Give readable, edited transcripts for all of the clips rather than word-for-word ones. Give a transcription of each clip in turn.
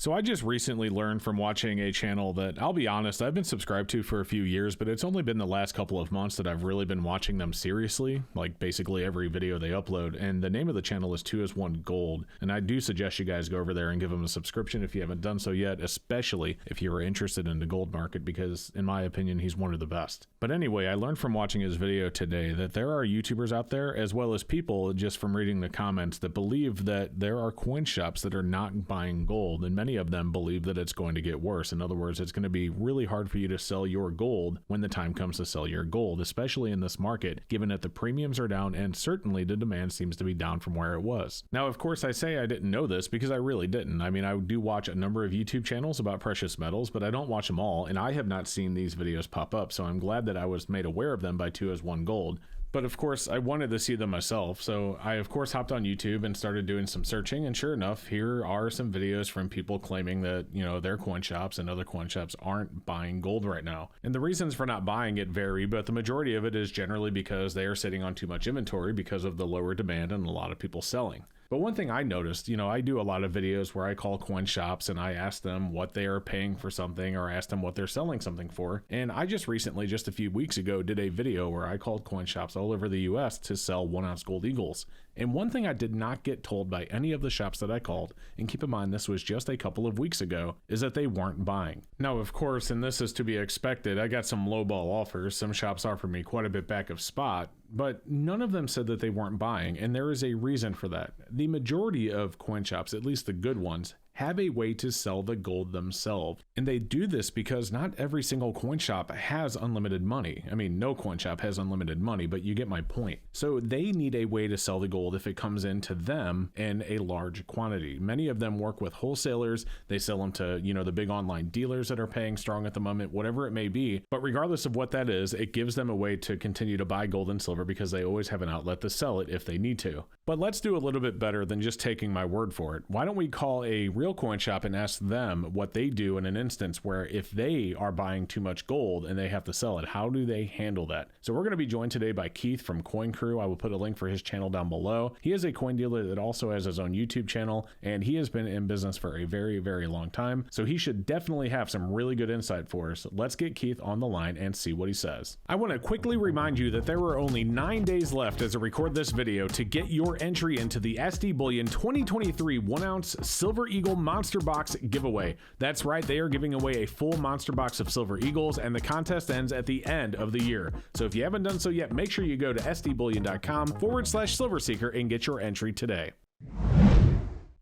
So I just recently learned from watching a channel that, I'll be honest, I've been subscribed to for a few years, but it's only been the last couple of months that I've really been watching them seriously, like basically every video they upload. And the name of the channel is 2is1 Gold. And I do suggest you guys go over there and give them a subscription if you haven't done so yet, especially if you are interested in the gold market, because in my opinion, he's one of the best. But anyway, I learned from watching his video today that there are YouTubers out there, as well as people just from reading the comments, that believe that there are coin shops that are not buying gold, and many of them believe that it's going to get worse. In other words, it's going to be really hard for you to sell your gold when the time comes to sell your gold, especially in this market, given that the premiums are down and certainly the demand seems to be down from where it was. Now, of course, I say I didn't know this because I really didn't. I mean, I do watch a number of YouTube channels about precious metals, but I don't watch them all, and I have not seen these videos pop up, so I'm glad that I was made aware of them by 2is1 Gold. But of course, I wanted to see them myself, so I of course hopped on YouTube and started doing some searching, and sure enough, here are some videos from people claiming that, you know, their coin shops and other coin shops aren't buying gold right now. And the reasons for not buying it vary, but the majority of it is generally because they are sitting on too much inventory because of the lower demand and a lot of people selling. But one thing I noticed, you know, I do a lot of videos where I call coin shops and I ask them what they are paying for something or ask them what they're selling something for. And I just recently, just a few weeks ago, did a video where I called coin shops all over the US to sell 1-ounce gold eagles. And one thing I did not get told by any of the shops that I called, and keep in mind this was just a couple of weeks ago, is that they weren't buying. Now, of course, and this is to be expected, I got some lowball offers. Some shops offered me quite a bit back of spot, but none of them said that they weren't buying, and there is a reason for that. The majority of coin shops, at least the good ones, have a way to sell the gold themselves. And they do this because not every single coin shop has unlimited money. I mean, no coin shop has unlimited money, but you get my point. So they need a way to sell the gold if it comes into them in a large quantity. Many of them work with wholesalers. They sell them to, you know, the big online dealers that are paying strong at the moment, whatever it may be. But regardless of what that is, it gives them a way to continue to buy gold and silver because they always have an outlet to sell it if they need to. But let's do a little bit better than just taking my word for it. Why don't we call a real coin shop and ask them what they do in an instance where if they are buying too much gold and they have to sell it, how do they handle that? So we're going to be joined today by Keith from Coin Crew. I will put a link for his channel down below. He is a coin dealer that also has his own YouTube channel, and he has been in business for a very, very long time. So he should definitely have some really good insight for us. Let's get Keith on the line and see what he says. I want to quickly remind you that there are only 9 days left as I record this video to get your entry into the SD Bullion 2023 1-ounce Silver Eagle Monster Box giveaway. That's right, they are giving away a full monster box of Silver Eagles, and the contest ends at the end of the year. So if you haven't done so yet, make sure you go to sdbullion.com/silverseeker and get your entry today.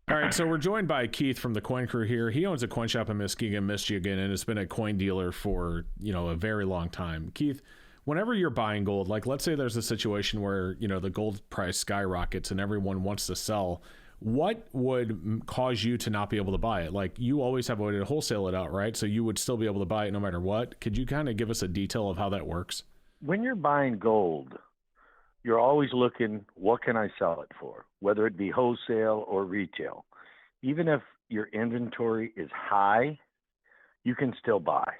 All right, so we're joined by Keith from the Coin Crew here. He owns a coin shop in Muskegon, Michigan, and has been a coin dealer for, you know, a very long time. Keith, whenever you're buying gold, like let's say there's a situation where, you know, the gold price skyrockets and everyone wants to sell, what would cause you to not be able to buy it? Like, you always have a way to wholesale it out, right? So you would still be able to buy it no matter what. Could you kind of give us a detail of how that works? When you're buying gold, you're always looking, what can I sell it for? Whether it be wholesale or retail. Even if your inventory is high, you can still buy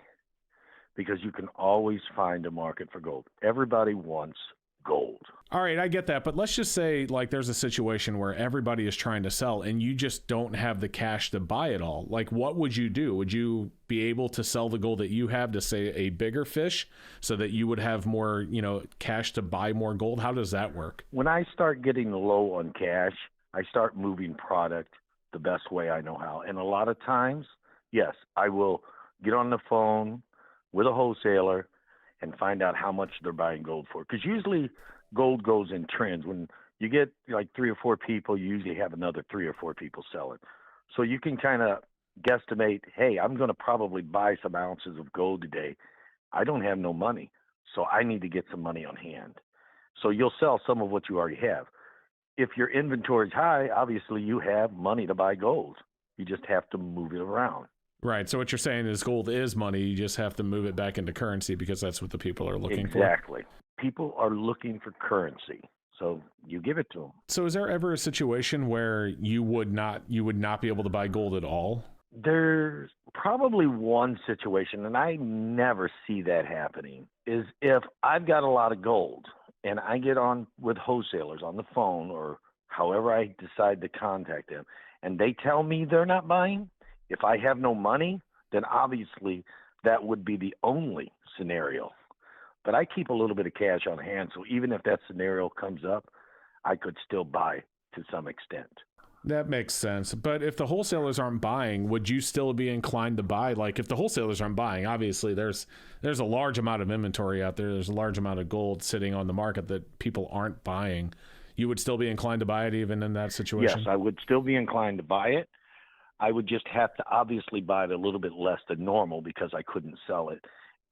because you can always find a market for gold. Everybody wants gold. All right, I get that, but let's just say like there's a situation where everybody is trying to sell and you just don't have the cash to buy it all. Like, what would you do? Would you be able to sell the gold that you have to, say, a bigger fish so that you would have more, you know, cash to buy more gold? How does that work? When I start getting low on cash, I start moving product the best way I know how. And a lot of times, yes, I will get on the phone with a wholesaler and find out how much they're buying gold for. Because usually gold goes in trends. When you get like 3 or 4 people, you usually have another 3 or 4 people selling. So you can kind of guesstimate, hey, I'm going to probably buy some ounces of gold today. I don't have no money, so I need to get some money on hand. So you'll sell some of what you already have. If your inventory is high, obviously you have money to buy gold. You just have to move it around. Right. So what you're saying is gold is money. You just have to move it back into currency because that's what the people are looking for. Exactly. People are looking for currency. So you give it to them. So is there ever a situation where you would not be able to buy gold at all? There's probably one situation, and I never see that happening, is if I've got a lot of gold and I get on with wholesalers on the phone or however I decide to contact them, and they tell me they're not buying, If I have no money, then obviously that would be the only scenario. But I keep a little bit of cash on hand, so even if that scenario comes up, I could still buy to some extent. That makes sense. But if the wholesalers aren't buying, would you still be inclined to buy? Like if the wholesalers aren't buying, obviously there's a large amount of inventory out there. There's a large amount of gold sitting on the market that people aren't buying. You would still be inclined to buy it even in that situation? Yes, I would still be inclined to buy it. I would just have to obviously buy it a little bit less than normal because I couldn't sell it.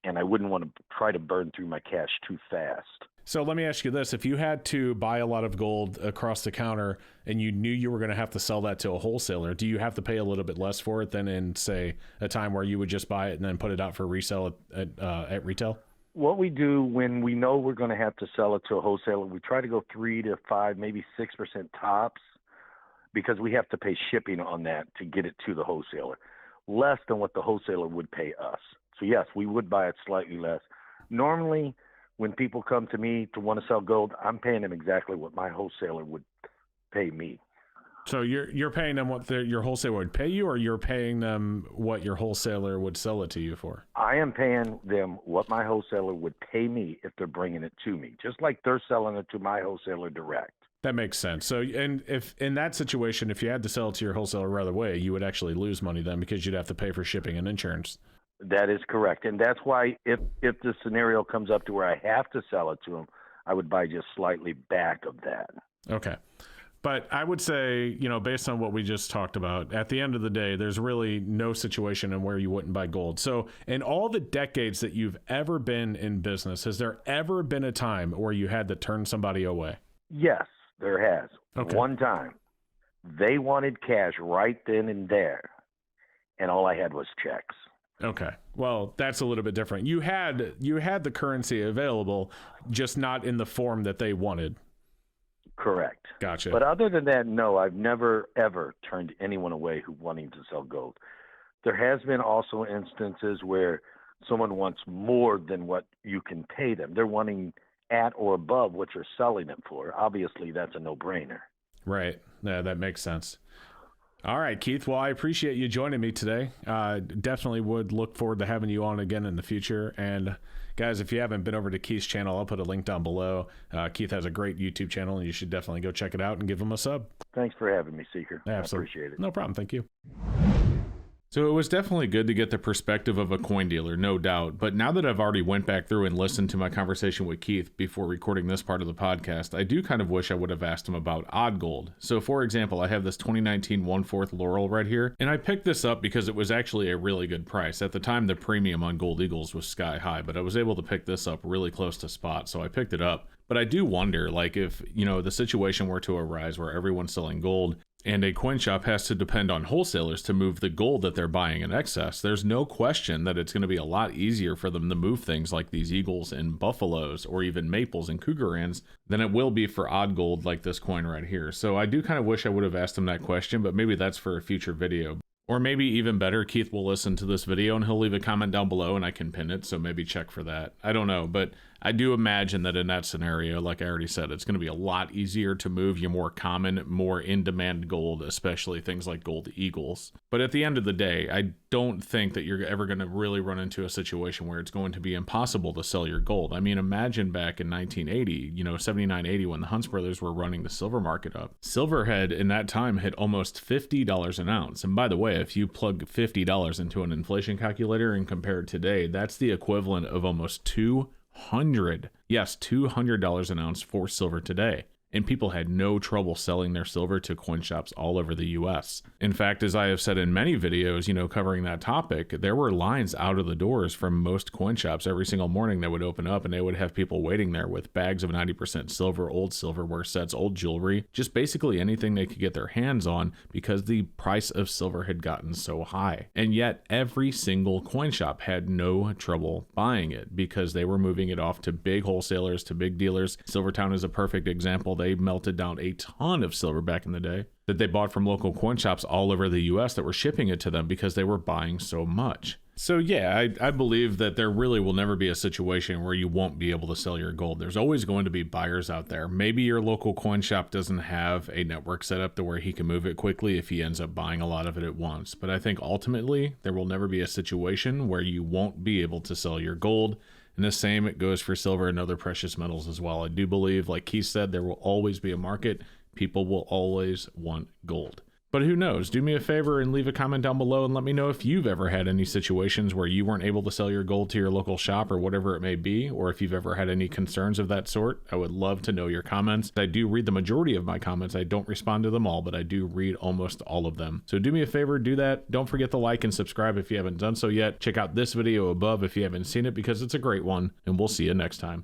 And I wouldn't want to try to burn through my cash too fast. So let me ask you this. If you had to buy a lot of gold across the counter and you knew you were going to have to sell that to a wholesaler, do you have to pay a little bit less for it than in, say, a time where you would just buy it and then put it out for resale at retail? What we do when we know we're going to have to sell it to a wholesaler, we try to go 3 to 5, maybe 6% tops, because we have to pay shipping on that to get it to the wholesaler, less than what the wholesaler would pay us. So yes, we would buy it slightly less. Normally, when people come to me to want to sell gold, I'm paying them exactly what my wholesaler would pay me. So you're paying them what your wholesaler would pay you, or you're paying them what your wholesaler would sell it to you for? I am paying them what my wholesaler would pay me if they're bringing it to me, just like they're selling it to my wholesaler direct. That makes sense. So, and if in that situation, if you had to sell it to your wholesaler right away, you would actually lose money then because you'd have to pay for shipping and insurance. That is correct. And that's why if the scenario comes up to where I have to sell it to them, I would buy just slightly back of that. Okay. But I would say, based on what we just talked about, at the end of the day, there's really no situation in where you wouldn't buy gold. So in all the decades that you've ever been in business, has there ever been a time where you had to turn somebody away? Yes, there has. Okay. One time. They wanted cash right then and there, and all I had was checks. Okay. Well, that's a little bit different. You had the currency available, just not in the form that they wanted. Correct. Gotcha. But other than that, no, I've never, ever turned anyone away who wanting to sell gold. There has been also instances where someone wants more than what you can pay them. They're wanting at or above what you're selling it for. Obviously, that's a no-brainer. Right. Yeah, that makes sense. All right, Keith. Well, I appreciate you joining me today. Definitely would look forward to having you on again in the future. And guys, if you haven't been over to Keith's channel, I'll put a link down below. Keith has a great YouTube channel, and you should definitely go check it out and give him a sub. Thanks for having me, Seeker. Absolutely. I appreciate it. No problem. Thank you. So it was definitely good to get the perspective of a coin dealer, no doubt. But now that I've already went back through and listened to my conversation with Keith before recording this part of the podcast, I do kind of wish I would have asked him about odd gold. So for example, I have this 2019 1/4 Laurel right here, and I picked this up because it was actually a really good price. At the time, the premium on Gold Eagles was sky high, but I was able to pick this up really close to spot, so I picked it up. But I do wonder, like, if, the situation were to arise where everyone's selling gold and a coin shop has to depend on wholesalers to move the gold that they're buying in excess, there's no question that it's going to be a lot easier for them to move things like these eagles and buffaloes or even maples and cougarans than it will be for odd gold like this coin right here. So I do kind of wish I would have asked him that question, but maybe that's for a future video. Or maybe even better, Keith will listen to this video and he'll leave a comment down below and I can pin it, so maybe check for that. I don't know, but I do imagine that in that scenario, like I already said, it's going to be a lot easier to move your more common, more in-demand gold, especially things like gold eagles. But at the end of the day, I don't think that you're ever going to really run into a situation where it's going to be impossible to sell your gold. I mean, imagine back in 1980, 79-80, when the Hunts brothers were running the silver market up. Silver had, in that time, hit almost $50 an ounce. And by the way, if you plug $50 into an inflation calculator and compare it today, that's the equivalent of almost $200 an ounce for silver today. And people had no trouble selling their silver to coin shops all over the US. In fact, as I have said in many videos, covering that topic, there were lines out of the doors from most coin shops every single morning that would open up, and they would have people waiting there with bags of 90% silver, old silverware sets, old jewelry, just basically anything they could get their hands on because the price of silver had gotten so high. And yet every single coin shop had no trouble buying it because they were moving it off to big wholesalers, to big dealers. Silvertown is a perfect example. They melted down a ton of silver back in the day that they bought from local coin shops all over the US that were shipping it to them because they were buying so much. So yeah, I believe that there really will never be a situation where you won't be able to sell your gold. There's always going to be buyers out there. Maybe your local coin shop doesn't have a network set up to where he can move it quickly if he ends up buying a lot of it at once. But I think ultimately there will never be a situation where you won't be able to sell your gold. And the same it goes for silver and other precious metals as well. I do believe, like Keith said, there will always be a market. People will always want gold. But who knows? Do me a favor and leave a comment down below and let me know if you've ever had any situations where you weren't able to sell your gold to your local shop or whatever it may be, or if you've ever had any concerns of that sort. I would love to know your comments. I do read the majority of my comments. I don't respond to them all, but I do read almost all of them. So do me a favor, do that. Don't forget to like and subscribe if you haven't done so yet. Check out this video above if you haven't seen it because it's a great one, and we'll see you next time.